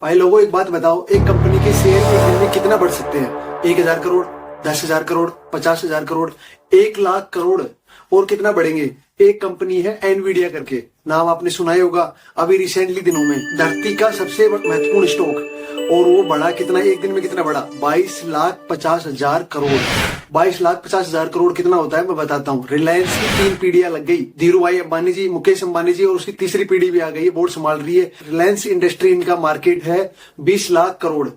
भाई लोगों, एक बात बताओ, एक कंपनी के शेयर एक दिन में कितना बढ़ सकते हैं? 1,000 करोड़, 10,000 करोड़, 50,000 करोड़, 1 लाख करोड़। और कितना बढ़ेंगे? एक कंपनी है एनवीडिया करके, नाम आपने सुना ही होगा। अभी रिसेंटली दिनों में धरती का सबसे महत्वपूर्ण स्टॉक, और वो बढ़ा कितना? एक दिन में कितना बढ़ा? 22,50,000 करोड़। 22,50,000 करोड़ कितना होता है मैं बताता हूँ। रिलायंस की 3 पीढ़ियां लग गई, धीरू भाई अंबानी जी, मुकेश अंबानी जी, और उसकी तीसरी पीढ़ी भी आ गई है, बोर्ड संभाल रही है। रिलायंस इंडस्ट्री, इनका मार्केट है 20 लाख करोड़,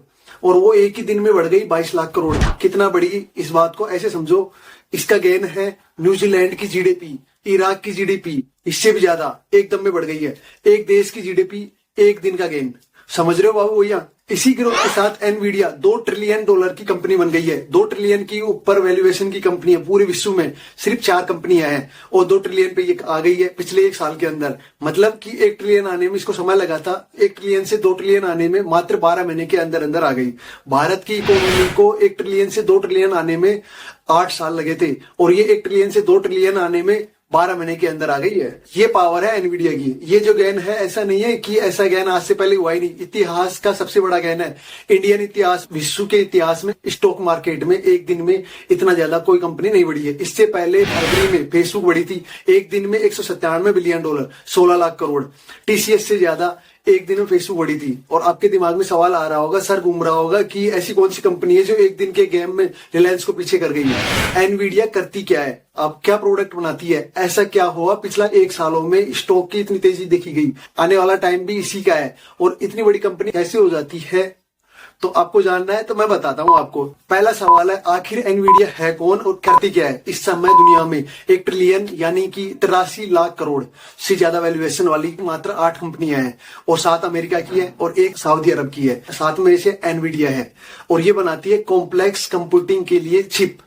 और वो एक ही दिन में बढ़ गई 22 लाख करोड़। कितना बढ़ी? इस बात को ऐसे समझो, इसका गेन है न्यूजीलैंड की जीडीपी, इराक की जीडीपी, इससे भी ज्यादा एकदम में बढ़ गई है। एक देश की जीडीपी, एक दिन का गेन। समझ रहे हो बाबू भैया? इसी ग्रोथ के साथ एनवीडिया $2 ट्रिलियन की कंपनी बन गई है। 2 ट्रिलियन की ऊपर वैल्यूएशन की कंपनी है। पूरे विश्व में सिर्फ 4 कंपनियां हैं और 2 ट्रिलियन पे ये आ गई है पिछले 1 साल के अंदर। मतलब कि 1 ट्रिलियन आने में इसको समय लगा था, 1 ट्रिलियन से 2 ट्रिलियन आने में मात्र 12 महीने के अंदर अंदर आ गई। भारत की इकोनॉमी को 1 ट्रिलियन से 2 ट्रिलियन आने में 8 साल लगे थे, और ये 1 ट्रिलियन से 2 ट्रिलियन आने में 12 महीने के अंदर आ गई है। ये पावर है एनवीडिया की। ये जो गेन है, ऐसा नहीं है कि ऐसा गेन आज से पहले हुआ ही नहीं, इतिहास का सबसे बड़ा गेन है। इंडियन इतिहास, विश्व के इतिहास में स्टॉक मार्केट में एक दिन में इतना ज्यादा कोई कंपनी नहीं बढ़ी है। इससे पहले फरवरी में फेसबुक बढ़ी थी एक दिन में $197 बिलियन, 16 लाख करोड़। टीसीएस से ज्यादा एक दिन में फेसबुक बढ़ी थी। और आपके दिमाग में सवाल आ रहा होगा, सर घूम रहा होगा कि ऐसी कौन सी कंपनी है जो एक दिन के गेम में रिलायंस को पीछे कर गई है? एनवीडिया करती क्या है? अब क्या प्रोडक्ट बनाती है? ऐसा क्या हुआ पिछला 1 सालों में स्टॉक की इतनी तेजी देखी गई? आने वाला टाइम भी इसी का है। और इतनी बड़ी कंपनी कैसे हो जाती है, तो आपको जानना है तो मैं बताता हूं आपको। पहला सवाल है, आखिर एनवीडिया है कौन और करती क्या है? इस समय दुनिया में 1 ट्रिलियन यानी कि 83 लाख करोड़ से ज्यादा वैल्यूएशन वाली मात्र 8 कंपनियां हैं, और 7 अमेरिका की है और 1 सऊदी अरब की है। 7 में से एनवीडिया है, और ये बनाती है कॉम्प्लेक्स कंप्यूटिंग के लिए चिप।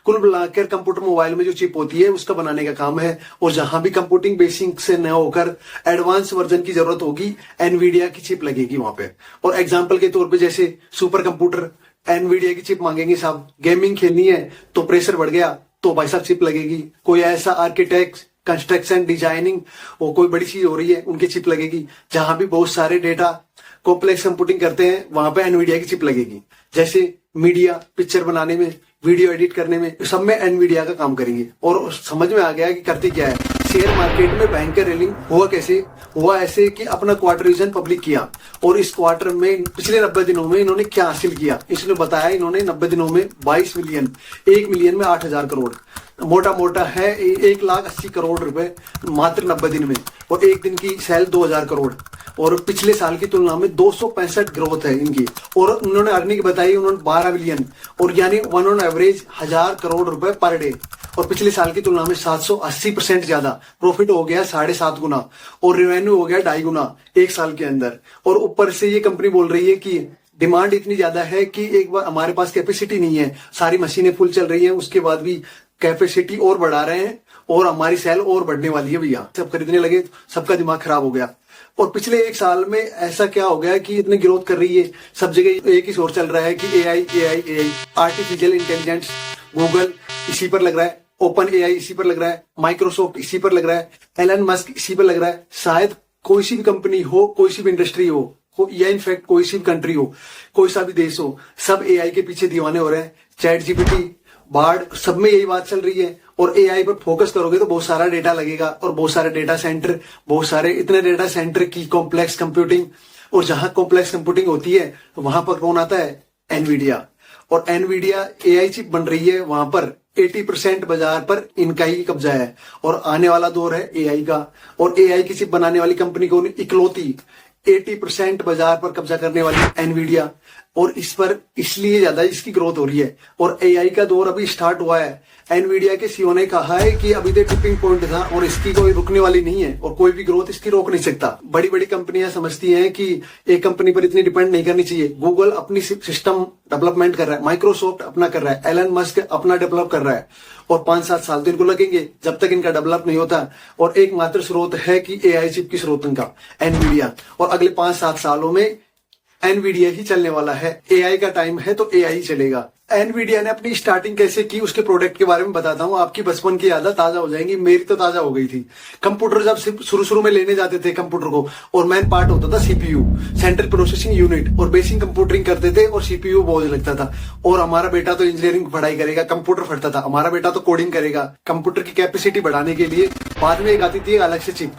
कुल मिलाकर कंप्यूटर मोबाइल में जो चिप होती है उसका बनाने का काम है। और जहां भी कंप्यूटिंग बेसिक से न होकर एडवांस वर्जन की जरूरत होगी, एनवीडिया की चिप लगेगी वहां पे। और एग्जांपल के तौर पे जैसे सुपर कंप्यूटर, एनवीडिया की चिप मांगेंगे साहब। गेमिंग खेलनी है तो प्रेशर बढ़ गया तो भाई साहब चिप लगेगी। कोई ऐसा आर्किटेक्ट, कंस्ट्रक्शन, डिजाइनिंग और कोई बड़ी चीज हो रही है, उनकी चिप लगेगी। जहां भी बहुत सारे डेटा कॉम्प्लेक्स कंप्यूटिंग करते हैं, वहां पे एनवीडिया की चिप लगेगी। जैसे मीडिया, पिक्चर बनाने में, वीडियो एडिट करने में, सब में एनवीडिया का काम करेंगे। और समझ में आ गया कि करती क्या है। शेयर मार्केट में भयंकर रेलिंग हुआ कैसे? हुआ ऐसे कि अपना क्वार्टर रिजल्ट पब्लिक किया, और इस क्वार्टर में पिछले 90 दिनों में इन्होंने क्या हासिल किया, इसने बताया। इन्होंने 90 दिनों में 22 मिलियन, 1 मिलियन में 8,000 करोड़, मोटा मोटा है 1,80,00,000 रुपए मात्र 90 दिन में। और एक दिन की सेल 2,000 करोड़, और पिछले साल की तुलना में 265 ग्रोथ है इनकी। और उन्होंने अर्निंग बताई, उन्होंने 12 बिलियन, और यानी ऑन एवरेज 1,000 करोड़ रुपए पर डे। और पिछले साल की तुलना में 780% ज्यादा प्रॉफिट हो गया, 7.5 गुना, और रेवेन्यू हो गया 2.5 गुना 1 साल के अंदर। और ऊपर से ये कंपनी बोल रही है कि डिमांड इतनी ज्यादा है कि एक बार हमारे पास कैपेसिटी नहीं है, सारी मशीनें फुल चल रही हैं, उसके बाद भी कैपेसिटी और बढ़ा रहे हैं, और हमारी सेल और बढ़ने वाली है भैया। सब खरीदने लगे, सबका दिमाग खराब हो गया। और पिछले 1 साल में ऐसा क्या हो गया कि इतनी ग्रोथ कर रही है? सब जगह एक ही शोर चल रहा है कि AI AI AI, artificial intelligence. Google इसी पर लग रहा है, ओपन एआई इसी पर लग रहा है, माइक्रोसॉफ्ट इसी पर लग रहा है, एलन मस्क इसी पर लग रहा है। शायद कोई सी भी कंपनी हो, कोई सी भी इंडस्ट्री हो, या इनफैक्ट कोई सी भी कंट्री हो, कोई सा भी देश हो, सब एआई के पीछे दीवाने हो रहे हैं। चैट जीपीटी, बार्ड, सब में यही बात चल रही है। और एआई पर फोकस करोगे तो बहुत सारा डेटा लगेगा, और बहुत सारे डेटा सेंटर, बहुत सारे इतने डेटा सेंटर की कॉम्प्लेक्स कंप्यूटिंग। और जहां कॉम्प्लेक्स कंप्यूटिंग होती है वहां पर कौन आता है? एनवीडिया। और एनवीडिया एआई चिप बन रही है, वहां पर 80% बाजार पर इनका ही कब्जा है। और आने वाला दौर है एआई का। और एआई की चिप बनाने वाली कंपनी को इकलौती 80% बाजार पर कब्जा करने वाली एनवीडिया। और इस पर इसलिए ज्यादा इसकी ग्रोथ हो रही है। और एआई का दौर अभी स्टार्ट हुआ है। एनवीडिया के सीईओ ने कहा है कि अभी तो टिपिंग पॉइंट था, और इसकी कोई रुकने वाली नहीं है, और कोई भी ग्रोथ इसकी रोक नहीं सकता। बड़ी बड़ी कंपनियां समझती हैं कि एक कंपनी पर इतनी डिपेंड नहीं करनी चाहिए। गूगल अपनी सिस्टम डेवलपमेंट कर रहा है, माइक्रोसॉफ्ट अपना कर रहा है, एलन मस्क अपना डेवलप कर रहा है, और 5-7 साल तो इनको लगेंगे जब तक इनका डेवलप नहीं होता। और एकमात्र स्रोत है कि एआई चिप की स्रोत इनका एनवीडिया। और अगले 5-7 सालों में एनवीडिया ही चलने वाला है। एआई का टाइम है तो एआई ही चलेगा। एनवीडिया ने अपनी स्टार्टिंग कैसे की उसके प्रोडक्ट के बारे में बताता हूँ। आपकी बचपन की यादें ताजा हो जाएंगी, मेरी तो ताजा हो गई थी। कंप्यूटर जब शुरू शुरू में लेने जाते थे कंप्यूटर को, और मेन पार्ट होता था सीपीयू, सेंट्रल प्रोसेसिंग यूनिट, और बेसिक कंप्यूटरिंग करते थे और सीपीयू बोझ लगता था। और हमारा बेटा तो इंजीनियरिंग पढ़ाई करेगा, कंप्यूटर फटता था, हमारा बेटा तो कोडिंग करेगा। कंप्यूटर की कैपेसिटी बढ़ाने के लिए बाद में एक आती थी अलग से चिप,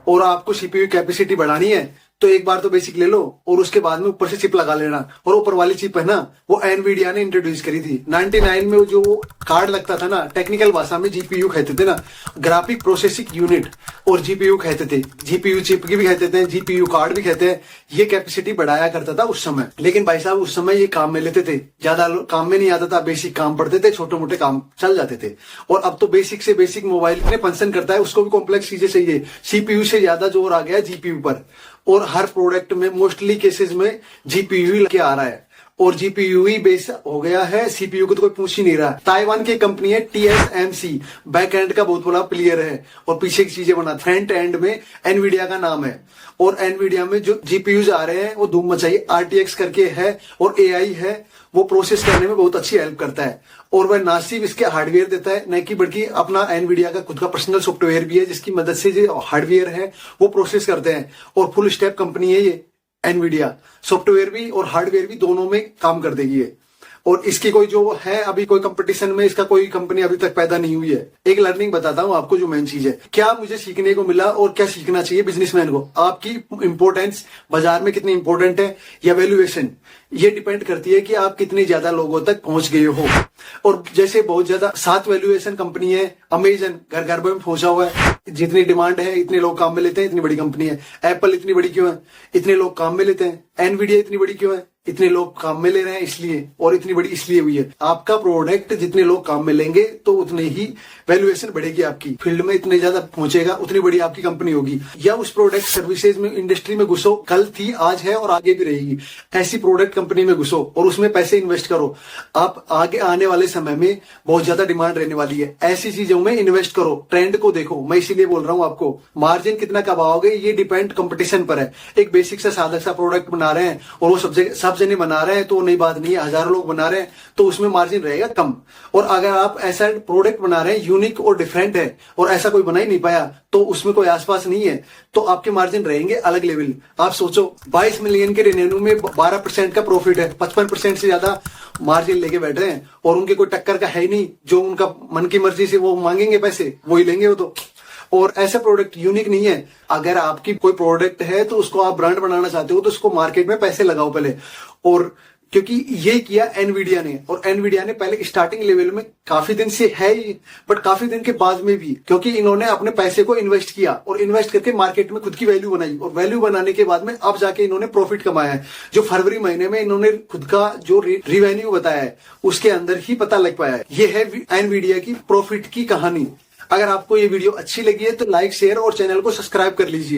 और आपको सीपीयू कैपेसिटी बढ़ानी है तो एक बार तो बेसिक ले लो और उसके बाद में ऊपर से चिप लगा लेना। और ऊपर वाली चिप है ना, वो एनवीडिया ने इंट्रोड्यूस करी थी 99 में। जो कार्ड लगता था ना, टेक्निकल भाषा में जीपीयू कहते थे ना, ग्राफिक प्रोसेसिंग यूनिट, और जीपीयू कहते थे। जीपीयू चिप की भी कहते थे, जीपीयू कार्ड भी कहते हैं। ये कैपेसिटी बढ़ाया करता था उस समय। लेकिन भाई साहब उस समय ये काम में लेते थे, ज्यादा काम में नहीं आता था, बेसिक काम पढ़ते थे, छोटे मोटे काम चल जाते थे। और अब तो बेसिक से बेसिक मोबाइल इतने फंक्शन करता है, उसको भी कॉम्प्लेक्स चीजें चाहिए। सीपीयू से ज्यादा जोर आ गया जीपीयू पर, और हर प्रोडक्ट में मोस्टली केसेस में जीपीयू लेके आ रहा है, और जीपीयू ही बेस हो गया है। सीपीयू को तो कोई पूछ ही नहीं रहा। ताइवान की कंपनी है TSMC, बैक एंड का बहुत बड़ा प्लेयर है और पीछे की चीजें बनाता है। फ्रंट एंड में एनवीडिया का नाम है, और एनवीडिया में जो जीपीयूज आ रहे हैं वो धूम मचाई। RTX करके है और AI है, वो प्रोसेस करने में बहुत अच्छी हेल्प करता है। और वह ना सिर्फ इसके हार्डवेयर देता है, न कि बल्कि अपना एनवीडिया का खुद का पर्सनल सॉफ्टवेयर भी है, जिसकी मदद से जो हार्डवेयर है वो प्रोसेस करते हैं। और फुल स्टेप कंपनी है ये एनवीडिया, सॉफ्टवेयर भी और हार्डवेयर भी दोनों में काम कर देगी ये। और इसकी कोई जो है अभी कोई कंपटीशन में इसका कोई कंपनी अभी तक पैदा नहीं हुई है। एक लर्निंग बताता हूँ आपको, जो मेन चीज है, क्या मुझे सीखने को मिला और क्या सीखना चाहिए बिजनेसमैन को। आपकी इंपोर्टेंस बाजार में कितनी इंपॉर्टेंट है, या वैल्यूएशन, ये डिपेंड करती है कि आप कितने ज्यादा लोगों तक पहुंच गए हो। और जैसे बहुत ज्यादा 7 वैल्यूएशन कंपनी है, अमेजन घर घर में पहुंचा हुआ है, जितनी डिमांड है इतने लोग काम में लेते हैं, इतनी बड़ी कंपनी है। एप्पल इतनी बड़ी क्यों है, इतने लोग काम में लेते हैं। एनवीडिया इतनी बड़ी क्यों है, इतने लोग काम में ले रहे हैं इसलिए, और इतनी बड़ी इसलिए हुई है। आपका प्रोडक्ट जितने लोग काम में लेंगे तो उतने ही वैल्यूएशन बढ़ेगी, आपकी फील्ड में इतने ज्यादा पहुंचेगा, उतनी बड़ी आपकी कंपनी होगी। या उस प्रोडक्ट सर्विसेज में इंडस्ट्री में घुसो, कल थी आज है और आगे भी रहेगी, ऐसी प्रोडक्ट कंपनी में घुसो और उसमें पैसे इन्वेस्ट करो। आप आगे आने वाले समय में बहुत ज्यादा डिमांड रहने वाली है, ऐसी चीजों में इन्वेस्ट करो, ट्रेंड को देखो। मैं इसीलिए बोल रहा हूँ आपको, मार्जिन कितना कमाओगे ये डिपेंड कंपटीशन पर है। एक बेसिक से सादा सा प्रोडक्ट बना रहे हैं और वो सब जने बना रहे हैं तो नई बात नहीं है, हजारों लोग बना रहे हैं तो उसमें मार्जिन रहेगा कम। और अगर आप ऐसा प्रोडक्ट बना रहे हैं यूनिक और डिफरेंट है और ऐसा कोई बना ही नहीं पाया तो उसमें कोई आसपास नहीं है, तो आपके मार्जिन रहेंगे अलग लेवल। आप सोचो 22 मिलियन के रेवेन्यू में 12% का प्रॉफिट है, 55% से ज्यादा मार्जिन लेके बैठे हैं, और उनके कोई टक्कर का है ही नहीं। जो उनका मन की मर्जी से वो मांगेंगे पैसे वही लेंगे वो तो। और ऐसा प्रोडक्ट यूनिक नहीं है। अगर आपकी कोई प्रोडक्ट है तो उसको आप ब्रांड बनाना चाहते हो तो उसको मार्केट में पैसे लगाओ पहले। और क्योंकि ये किया एनवीडिया ने, और एनवीडिया ने पहले स्टार्टिंग लेवल में काफी दिन से है ही, बट काफी दिन के बाद में भी, क्योंकि इन्होंने अपने पैसे को इन्वेस्ट किया और इन्वेस्ट करके मार्केट में खुद की वैल्यू बनाई, और वैल्यू बनाने के बाद में अब जाके इन्होंने प्रॉफिट कमाया है। जो फरवरी महीने में इन्होंने खुद का जो रिवेन्यू बताया है उसके अंदर ही पता लग पाया है। ये है एनवीडिया की प्रॉफिट की कहानी। अगर आपको ये वीडियो अच्छी लगी है तो लाइक, शेयर और चैनल को सब्सक्राइब कर लीजिए।